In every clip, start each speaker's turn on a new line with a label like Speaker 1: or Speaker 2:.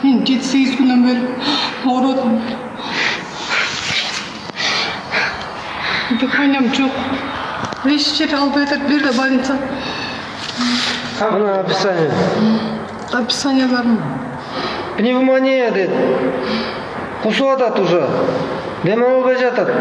Speaker 1: Мен 7-8 күннен бері ауырдым. Дыханием жоқ. Еш жер албай жатады, берді больница.
Speaker 2: Мына описание.
Speaker 1: Описание бар ма?
Speaker 2: Пневмония деді. Құсып атат уже. Дем албай жатат.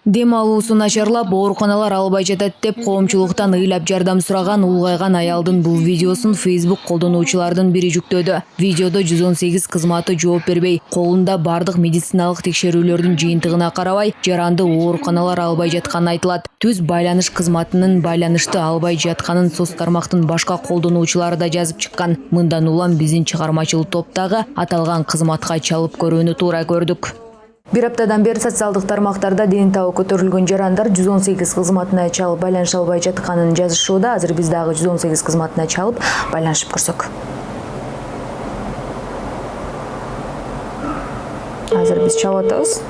Speaker 3: Дем алуусу начарлап, ооруканалар албай жатат деп коомчулуктан ыйлап жардам сураган улгайган аялдын бул видеосун Facebook колдонуучулардын бири жүктөдү. Видеодо 118 кызматы жооп бербей, колунда бардык медициналык текшерүүлөрдүн жыйынтыгына карабай, жаранды ооруканалар албай жатканы айтылат. Түз байланыш кызматынын байланышты албай жатканын соц тармактын башка колдонуучулары да жазып чыккан. Мындан улам биздин чыгармачыл топтогу аталган кызматка чалып көрүүнү туура көрдүк. Бир аптадан бери социалдык тармактарда ден табы көтөрүлгөн жарандар 118 кызматына чалып байланыша албай жатканын жазышууда. Азыр биз дагы 118 кызматына чалып байланышып көрсөк. Азыр биз чалып атабыз.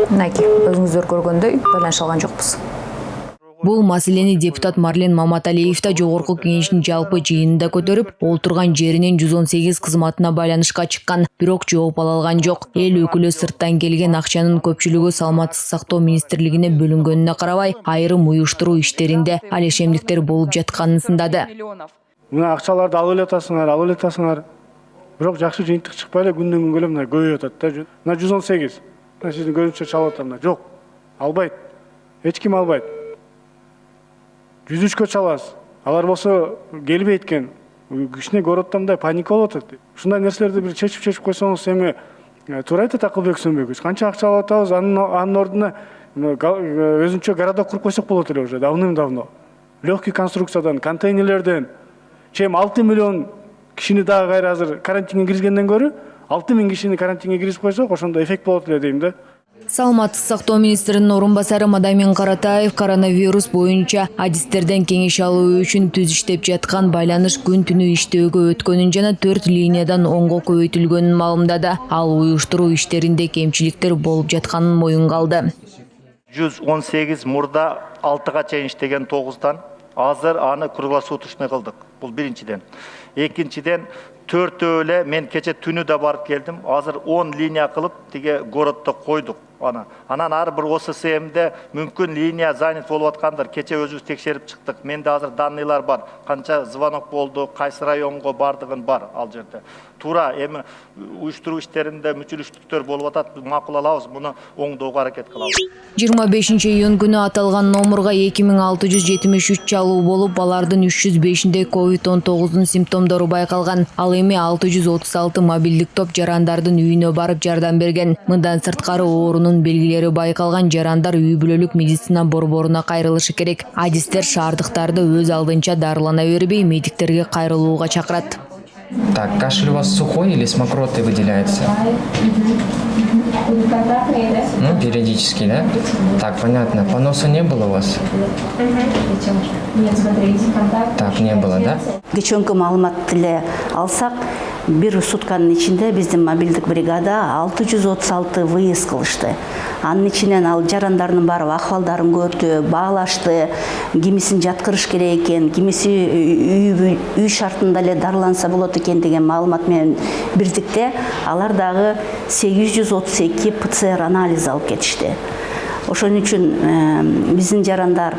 Speaker 3: Мынакей, өзүңүздөр көргөндөй байланыша алган жокпуз. Бул маселени депутат Марлен Маматалиев да жогорку кеңештин жалпы жыйынында көтөрүп, ол турган жеринен 118 кызматына байланышка чыккан, бирок жооп ала алган жок. Эл өкүлү сырттан келген акчанын көпчүлүгү саламаттык сактоо министрлигине бөлүнгөнүнө карабай, айрым уюштуруу иштеринде алешемдиктер болуп жатканын сындады.
Speaker 4: Мына акчаларды алып элетасыңар. Бирок жакшы жыйынтык чыкпай эле күндөн күнгө эле мына көбөйүп атат да. Мына 118. Мына сиздин көзүңүзчө чалып атам. Жок. Албайт. Эч ким албайт. 103-кө чалабыз. Алар болсо келбейт экен. Кичине көрүп атамдай паника болуп атат. Ушундай нерселерди бир чечип койсоңуз, эми туура айтат Акылбек Сөнбекович. Канча акча алып атабыз, анын ордуна өзүнчө городок куруп койсок болот эле уже давным-давно. Легкий конструкциядан, контейнерлерден, чем 6 миллион кишини дагы кайра азыр карантинге киргизгенден көрү 6000 кишини карантинге киргизип койсок, ошондо эффект болот эле дейм да.
Speaker 3: Саламаттык сактоо министринин орун басары Мадамин Каратаев коронавирус боюнча адистерден кеңеш алуу үчүн түз иштеп жаткан байланыш күн түнү иштөөгө өткөнүн жана 4 линиядан 10го көбөйтүлгөнүн маалымдады. Ал уюштуруу иштеринде кемчиликтер болуп жатканын моюнга алды.
Speaker 5: 118 мурда 6га чейин иштеген 9дан азыр аны круглосуточный кылдык. Бул биринчиден. Экинчиден 4 эле мен кече түнү да барып келдим. Азыр 10 линия кылып тиге городто койдук. Анан ар бир ОССМде мүмкүн линия занят болуп аткандар. Кече өзүбүз текшерип чыктык. Менде азыр данныйлар бар. Канча звонок болду, кайсы районго бардыгын бар ал жерде. Туура эми уюштуруу иштеринде мүчүлүштүктөр болуп атат. Макул алабыз, муну оңдоого аракет кылабыз. 25 күнү аталган номурга 2673 чалуу болуп, алардын 305-inde COVID-19 симптомдору байкалган. Ал эми 636 мобилдик топ жарандардын үйүнө барып жардам берген. Мындан сырткары оорунун белгилери байкалган жарандар үй бүлөлүк медицина борборуна кайрылышы керек. Адистер шаардыктарды өз алдынча дарылана бербей, медиктерге кайрылууга чакырат.
Speaker 6: Так, кашель у вас сухой или с мокротой выделяется? Ну, периодически, да? Так, понятно. Поноса не было у вас? Так, не было, да?
Speaker 7: Кечөнкү маалымат эле алсак, бир сутканын ичинде биздин мобилдик бригада 636 выезд кылышты. Анын ичинен ал жарандардын баары акыбалдарын көрдү, баалашты, кимисин жаткырыш керек экен, кимиси үй шартында эле дарыланса болот экен деген маалымат менен бирдикте алар дагы 832 ПЦР анализ алып кетишти. Ошон үчүн биздин жарандар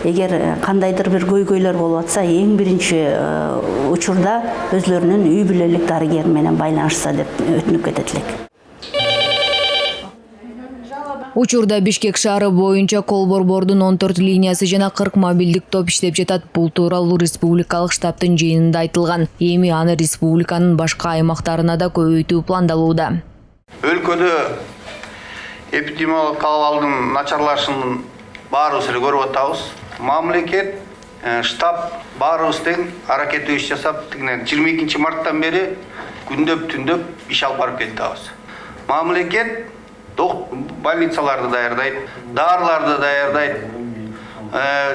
Speaker 7: эгер кандайдыр бир көйгөйлөр болуп атса, эң биринчи учурда өзлөрүнүн үй бүлөлүк дарыгери менен байланышса деп өтүнүп кетет элек.
Speaker 3: Учурда Бишкек шаары боюнча кол борбордун 14 линиясы жана 40 мобилдик топ иштеп жатат. Бул тууралуу республикалык штабтын жыйынында айтылган. Эми аны республиканын башка аймактарына да көбөйтүү пландалууда.
Speaker 8: Өлкөдө эпидемиологиялык абалдын начарлашынын баарыбыз эле көрүп атабыз. Мамлекет, штаб баарыбыз тең аракеттүү иш жасап, 22 марттан бери күндөп-түндөп иш алып барып келатабыз. Мамлекет больницаларды даярдайт, дарыларды даярдайт,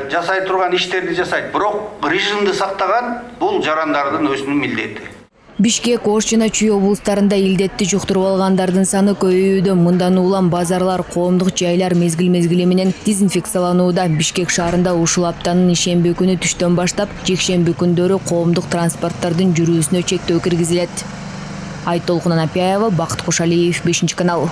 Speaker 8: жасай турган иштерди жасайт. Бирок режимди сактаган бул жарандардын өзүнүн милдети.
Speaker 3: Бишкек, Ош жана Чүй облустарында илдетти жуктуруп алгандардын саны көбөйүүдө. Мындан улам базарлар, коомдук жайлар мезгил менен дезинфекцияланууда. Бишкек шаарында ушул аптанын ишемби күнү түштөн баштап жекшемби күндөрү коомдук транспорттардын жүрүүсүнө чектөө киргизилет. Айтолкун Анапияева, Бакыт Кошалиев, 5 канал.